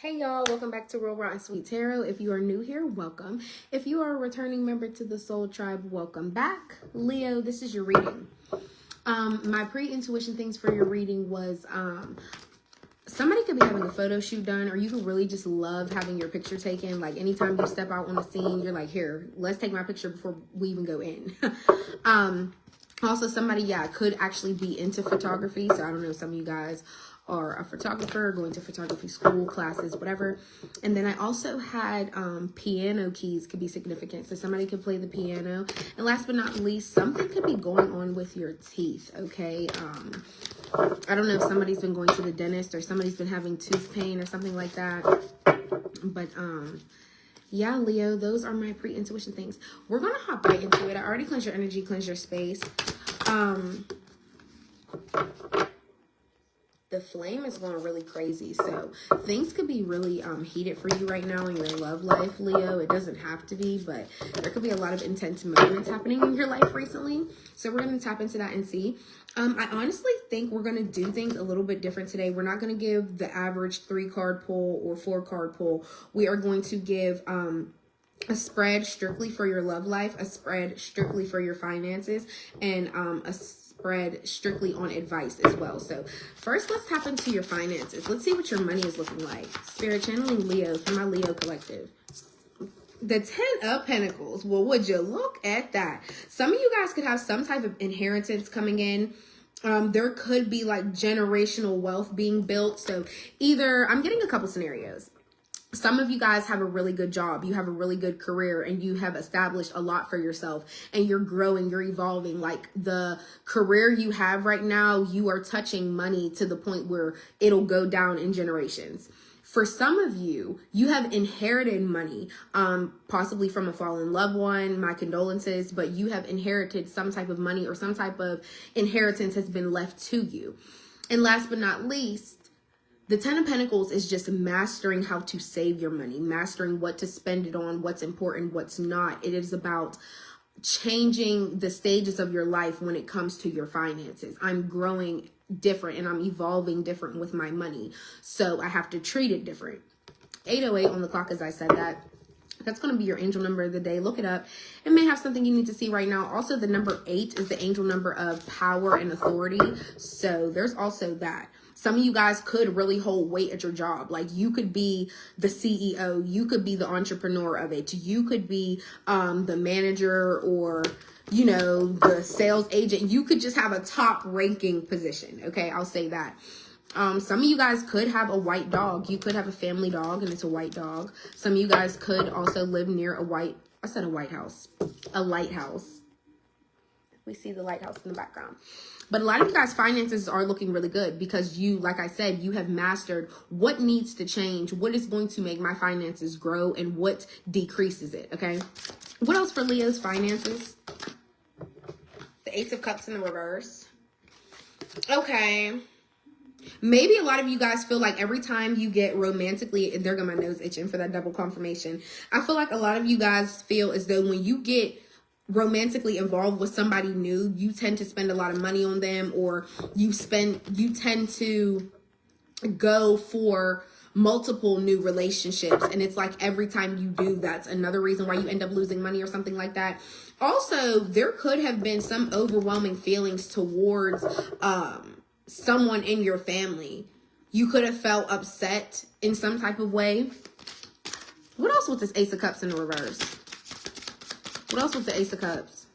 Hey y'all, welcome back to Real Raw and Sweet Tarot. If you are new here, welcome. If you are a returning member to the Soul Tribe, welcome back. Leo, this is your reading. My pre-intuition things for your reading was somebody could be having a photo shoot done, or you could really just love having your picture taken. Like anytime you step out on the scene, you're like, here, let's take my picture before we even go in. Also, somebody, could actually be into photography. So I don't know, some of you guys are a photographer, going to photography school, classes, whatever. And then I also had piano keys could be significant. So somebody could play the piano. And last but not least, something could be going on with your teeth, okay? I don't know if somebody's been going to the dentist or somebody's been having tooth pain or something like that. But yeah, Leo, those are my pre-intuition things. We're going to hop right into it. I already cleansed your energy, cleansed your space. The flame is going really crazy, so things could be really heated for you right now in your love life, Leo. It doesn't have to be, but there could be a lot of intense moments happening in your life recently. So we're going to tap into that and see. I honestly think we're going to do things a little bit different today. We're not going to give the average 3-card pull or 4-card pull. We are going to give a spread strictly for your love life, a spread strictly for your finances, and a spread strictly on advice as well. So first, let's tap into your finances. Let's see what your money is looking like. Spirit channeling Leo for my Leo collective. The 10 of Pentacles. Well, would you look at that? Some of you guys could have some type of inheritance coming in. There could be like generational wealth being built. So either, I'm getting a couple scenarios. Some of you guys have a really good job, you have a really good career, and you have established a lot for yourself, and you're growing, you're evolving. Like the career you have right now, you are touching money to the point where it'll go down in generations. For some of you, you have inherited money, possibly from a fallen loved one, my condolences, but you have inherited some type of money or some type of inheritance has been left to you. And last but not least, the 10 of Pentacles is just mastering how to save your money, mastering what to spend it on, what's important, what's not. It is about changing the stages of your life when it comes to your finances. I'm growing different and I'm evolving different with my money. So I have to treat it different. 8:08 on the clock as I said that. That's going to be your angel number of the day. Look it up. It may have something you need to see right now. Also, the number 8 is the angel number of power and authority. So there's also that. Some of you guys could really hold weight at your job. Like you could be the CEO. You could be the entrepreneur of it. You could be the manager or, you know, the sales agent. You could just have a top ranking position. Okay, I'll say that. Some of you guys could have a white dog. You could have a family dog and it's a white dog. Some of you guys could also live near a White House. A lighthouse. We see the lighthouse in the background. But a lot of you guys' finances are looking really good because you, like I said, you have mastered what needs to change, what is going to make my finances grow, and what decreases it, okay? What else for Leo's finances? The Ace of Cups in the reverse. Okay. Maybe a lot of you guys feel like every time you get romantically, and there go my nose itching for that double confirmation. I feel like a lot of you guys feel as though when you get romantically involved with somebody new, you tend to spend a lot of money on them, or you tend to go for multiple new relationships. And it's like every time you do, that's another reason why you end up losing money or something like that. Also, there could have been some overwhelming feelings towards someone in your family. You could have felt upset in some type of way. What else with this Ace of Cups in the reverse? What else with the Ace of Cups?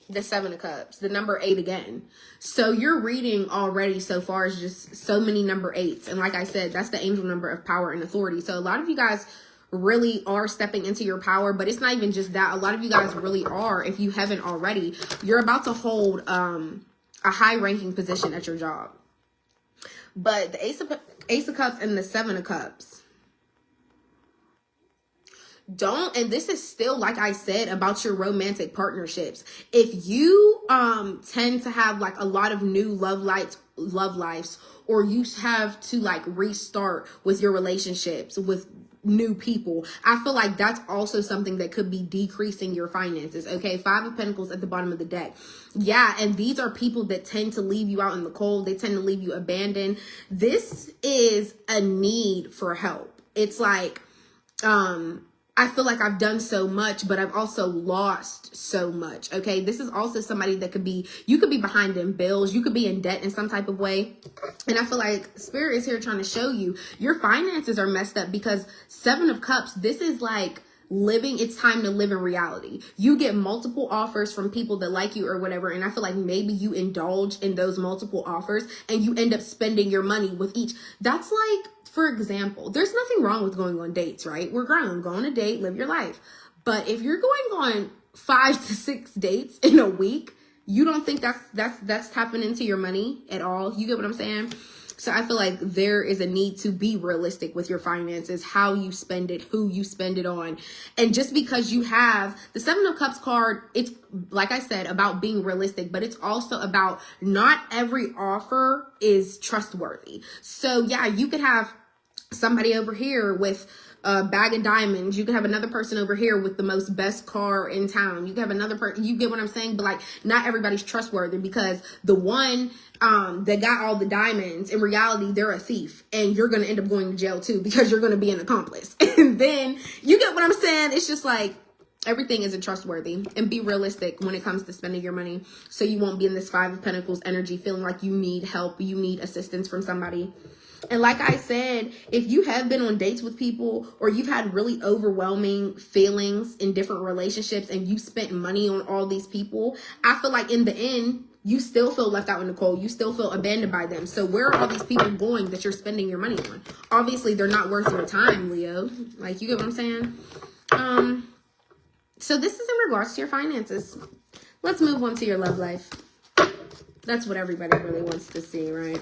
The 7 of Cups, the number 8 again. So your reading already so far is just so many number 8s. And like I said, that's the angel number of power and authority. So a lot of you guys really are stepping into your power, but it's not even just that. A lot of you guys really are, if you haven't already, you're about to hold a high ranking position at your job. But the Ace of Cups and the 7 of Cups, and this is still, like I said, about your romantic partnerships. If you tend to have like a lot of new love lives, or you have to like restart with your relationships with new people. I feel like that's also something that could be decreasing your finances. Okay, 5 of Pentacles at the bottom of the deck. Yeah, and these are people that tend to leave you out in the cold. They tend to leave you abandoned. This is a need for help. It's like, I feel like I've done so much, but I've also lost so much. Okay, this is also somebody that you could be behind in bills. You could be in debt in some type of way. And I feel like Spirit is here trying to show you your finances are messed up because 7 of Cups, this is like it's time to live in reality. You get multiple offers from people that like you or whatever. And I feel like maybe you indulge in those multiple offers and you end up spending your money with each. That's like, for example, there's nothing wrong with going on dates, right? We're grown. Go on a date, live your life. But if you're going on 5 to 6 dates in a week, you don't think that's tapping into your money at all. You get what I'm saying? So I feel like there is a need to be realistic with your finances, how you spend it, who you spend it on. And just because you have the 7 of Cups card, it's, like I said, about being realistic, but it's also about not every offer is trustworthy. So yeah, you could have somebody over here with a bag of diamonds. You could have another person over here with the most best car in town. You could have another person, you get what I'm saying? But like, not everybody's trustworthy because the one that got all the diamonds, in reality, they're a thief and you're going to end up going to jail too because you're going to be an accomplice. And then you get what I'm saying? It's just like, everything isn't trustworthy, and be realistic when it comes to spending your money so you won't be in this 5 of Pentacles energy feeling like you need help, you need assistance from somebody. And like I said, if you have been on dates with people or you've had really overwhelming feelings in different relationships and you spent money on all these people, I feel like in the end, you still feel left out in the cold. You still feel abandoned by them. So where are all these people going that you're spending your money on? Obviously, they're not worth your time, Leo. Like, you get what I'm saying? So this is in regards to your finances. Let's move on to your love life. That's what everybody really wants to see, right?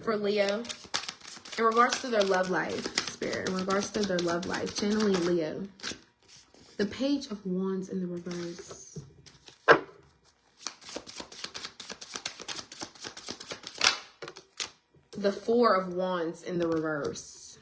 For Leo, in regards to their love life, Spirit, in regards to their love life, channeling Leo, the Page of Wands in the reverse. The 4 of Wands in the reverse.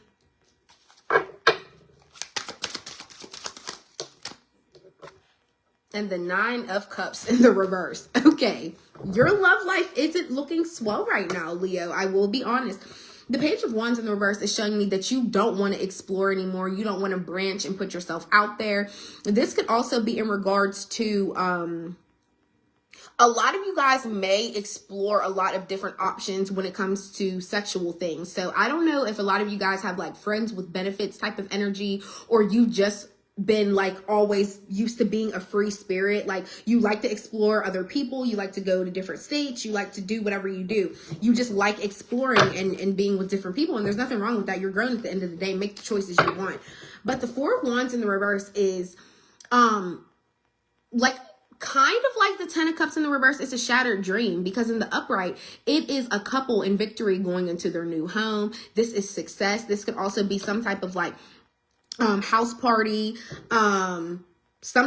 And the 9 of Cups in the reverse. Okay. Your love life isn't looking swell right now, Leo. I will be honest. The Page of Wands in the reverse is showing me that you don't want to explore anymore. You don't want to branch and put yourself out there. This could also be in regards to, a lot of you guys may explore a lot of different options when it comes to sexual things. So I don't know if a lot of you guys have like friends with benefits type of energy, or you just been like always used to being a free spirit. Like, you like to explore other people, you like to go to different states, you like to do whatever you do. You just like exploring and being with different people, and there's nothing wrong with that. You're grown at the end of the day. Make the choices you want. But the 4 of Wands in the reverse is like kind of like the 10 of Cups in the reverse. It's a shattered dream, because in the upright, it is a couple in victory going into their new home. This is success. This could also be some type of like house party, some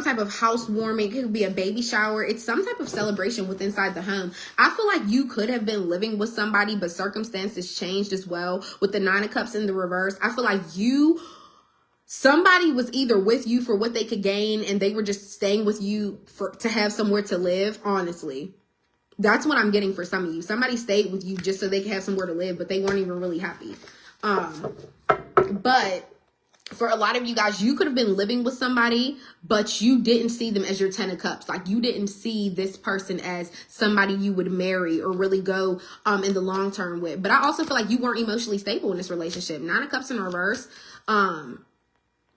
type of housewarming. It could be a baby shower. It's some type of celebration with inside the home. I feel like you could have been living with somebody, but circumstances changed as well. With the 9 of Cups in the reverse, I feel like somebody was either with you for what they could gain, and they were just staying with you to have somewhere to live. Honestly, that's what I'm getting for some of you. Somebody stayed with you just so they could have somewhere to live, but they weren't even really happy. But for a lot of you guys, you could have been living with somebody, but you didn't see them as your 10 of Cups. Like, you didn't see this person as somebody you would marry or really go in the long term with. But I also feel like you weren't emotionally stable in this relationship. 9 of Cups in reverse.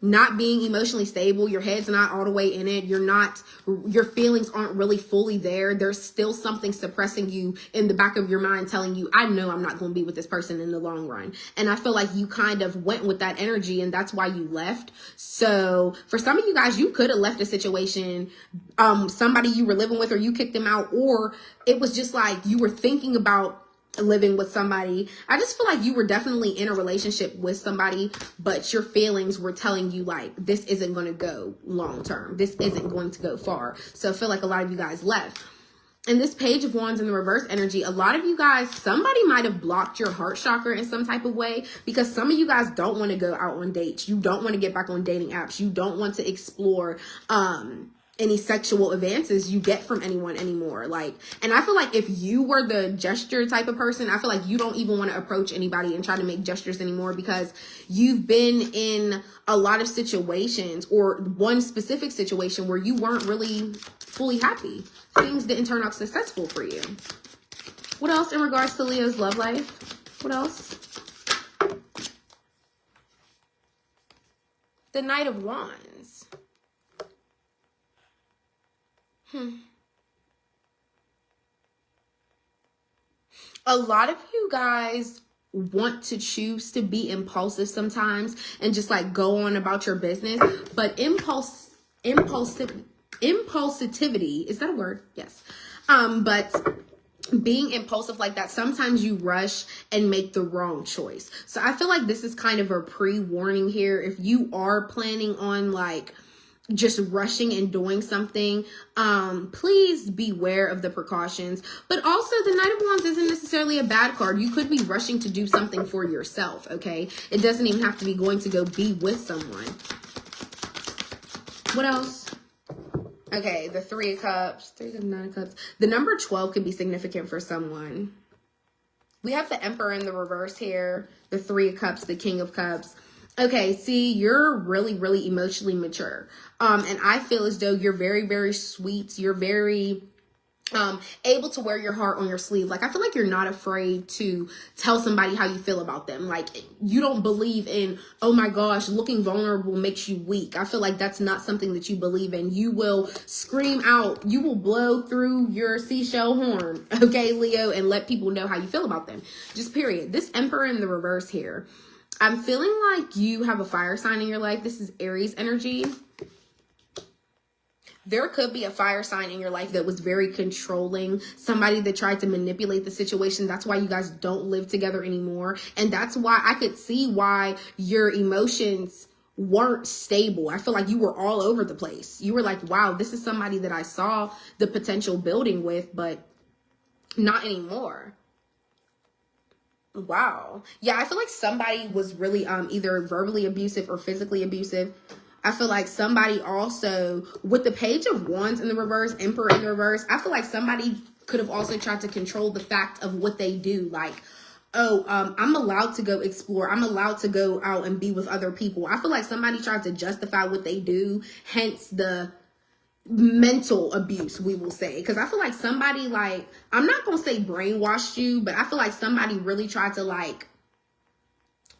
Not being emotionally stable, your head's not all the way in it, your feelings aren't really fully there. There's still something suppressing you in the back of your mind, telling you, I know I'm not going to be with this person in the long run. And I feel like you kind of went with that energy, and that's why you left. So for some of you guys, you could have left a situation, somebody you were living with, or you kicked them out, or it was just like you were thinking about living with somebody. I just feel like you were definitely in a relationship with somebody, but your feelings were telling you like, this isn't going to go long term. This isn't going to go far. So I feel like a lot of you guys left. And this Page of Wands in the reverse energy, a lot of you guys, somebody might have blocked your heart chakra in some type of way, because some of you guys don't want to go out on dates. You don't want to get back on dating apps. You don't want to explore any sexual advances you get from anyone anymore. Like, and I feel like if you were the gesture type of person, I feel like you don't even want to approach anybody and try to make gestures anymore, because you've been in a lot of situations, or one specific situation, where you weren't really fully happy. Things didn't turn out successful for you. What else in regards to Leo's love life? What else? The Knight of Wands. A lot of you guys want to choose to be impulsive sometimes and just like go on about your business, but impulsivity, is that a word? Yes. But being impulsive like that, sometimes you rush and make the wrong choice. So I feel like this is kind of a pre-warning here. If you are planning on like just rushing and doing something, please beware of the precautions. But also, the Knight of Wands isn't necessarily a bad card. You could be rushing to do something for yourself, okay? It doesn't even have to be going to go be with someone. What else? Okay, the Three of Cups, Nine of Cups. The number 12 could be significant for someone. We have the Emperor in the reverse here, the Three of Cups, the King of Cups. Okay, see, you're really, really emotionally mature. And I feel as though you're very, very sweet. You're very able to wear your heart on your sleeve. Like, I feel like you're not afraid to tell somebody how you feel about them. Like, you don't believe in, oh my gosh, looking vulnerable makes you weak. I feel like that's not something that you believe in. You will scream out, you will blow through your seashell horn, okay, Leo, and let people know how you feel about them. Just period. This Emperor in the reverse here, I'm feeling like you have a fire sign in your life. This is Aries energy. There could be a fire sign in your life that was very controlling, somebody that tried to manipulate the situation. That's why you guys don't live together anymore. And that's why I could see why your emotions weren't stable. I feel like you were all over the place. You were like, wow, this is somebody that I saw the potential building with, but not anymore. Wow. Yeah, I feel like somebody was really either verbally abusive or physically abusive. I feel like somebody also, with the Page of Wands in the reverse, Emperor in the reverse, I feel like somebody could have also tried to control the fact of what they do. Like, oh, I'm allowed to go explore. I'm allowed to go out and be with other people. I feel like somebody tried to justify what they do, hence the mental abuse, we will say. Because I feel like somebody, like, I'm not going to say brainwashed you, but I feel like somebody really tried to, like,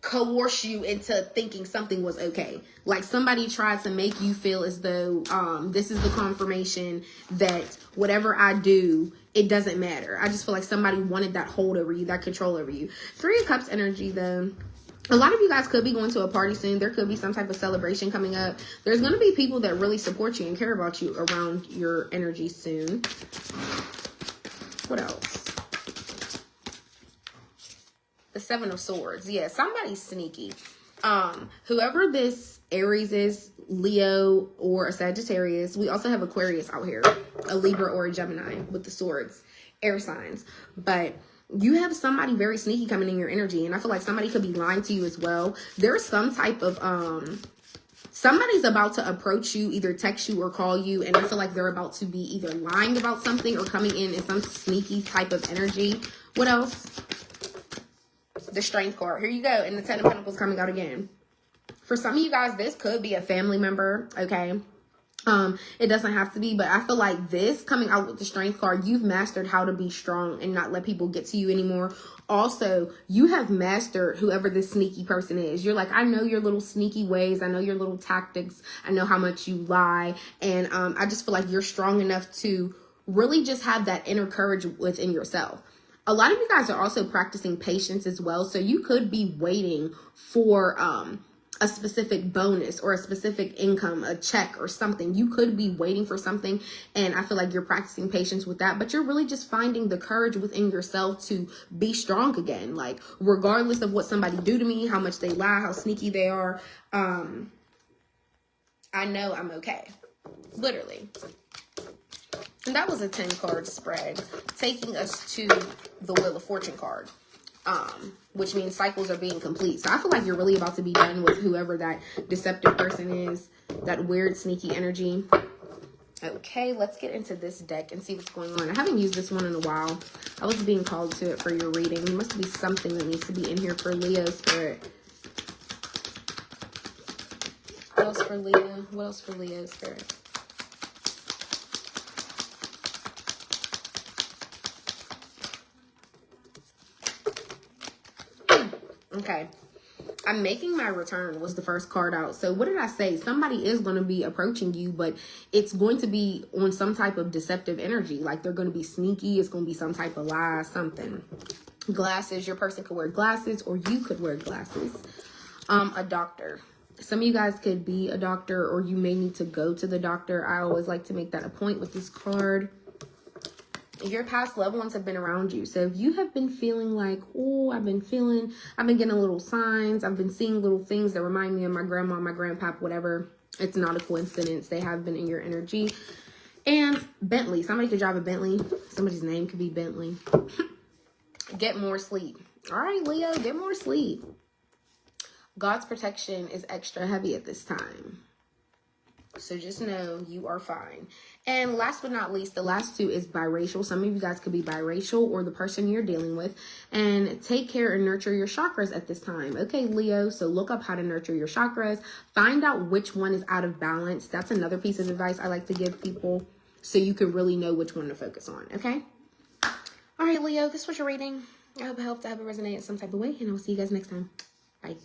coerce you into thinking something was okay. Like, somebody tried to make you feel as though this is the confirmation that whatever I do, it doesn't matter. I just feel like somebody wanted that hold over you, that control over you. Three of Cups energy, though. A lot of you guys could be going to a party soon. There could be some type of celebration coming up. There's going to be people that really support you and care about you around your energy soon. What else? The Seven of Swords. Yeah, somebody's sneaky. Whoever this Aries is, Leo or a Sagittarius. We also have Aquarius out here, a Libra or a Gemini with the swords, air signs. But you have somebody very sneaky coming in your energy, and I feel like somebody could be lying to you as well. There's some type of somebody's about to approach you, either text you or call you, and I feel like they're about to be either lying about something or coming in some sneaky type of energy. What else? The Strength card. Here you go. And the Ten of Pentacles coming out again. For some of you guys, this could be a family member, okay? It doesn't have to be, but I feel like this coming out with the Strength card, you've mastered how to be strong and not let people get to you anymore. Also, you have mastered whoever this sneaky person is. You're like, I know your little sneaky ways. I know your little tactics. I know how much you lie. And I just feel like you're strong enough to really just have that inner courage within yourself. A lot of you guys are also practicing patience as well. So you could be waiting for a specific bonus or a specific income, a check or something. You could be waiting for something, and I feel like you're practicing patience with that, but you're really just finding the courage within yourself to be strong again. Like, regardless of what somebody do to me, how much they lie, how sneaky they are, I know I'm okay. Literally. And that was a 10 card spread, taking us to the Wheel of Fortune card, which means cycles are being complete. So I feel like you're really about to be done with whoever that deceptive person is, that weird, sneaky energy. Okay, let's get into this deck and see what's going on. I haven't used this one in a while. I was being called to it for your reading. There must be something that needs to be in here for Leo spirit. What else for Leo? What else for Leo spirit? Okay. I'm making my return was the first card out. So what did I say? Somebody is going to be approaching you, but it's going to be on some type of deceptive energy. Like they're going to be sneaky. It's going to be some type of lie, something. Glasses. Your person could wear glasses, or you could wear glasses. A doctor. Some of you guys could be a doctor, or you may need to go to the doctor. I always like to make that a point with this card. Your past loved ones have been around you. So if you have been feeling like, oh, I've been getting little signs. I've been seeing little things that remind me of my grandma, my grandpap, whatever. It's not a coincidence. They have been in your energy. And Bentley. Somebody could drive a Bentley. Somebody's name could be Bentley. Get more sleep. All right, Leo, get more sleep. God's protection is extra heavy at this time. So just know you are fine. And last but not least, the last two is biracial. Some of you guys could be biracial or the person you're dealing with. And take care and nurture your chakras at this time. Okay, Leo, so look up how to nurture your chakras. Find out which one is out of balance. That's another piece of advice I like to give people so you can really know which one to focus on, okay? All right, Leo, this was your reading. I hope it helped. I hope it resonated in some type of way. And I'll see you guys next time. Bye.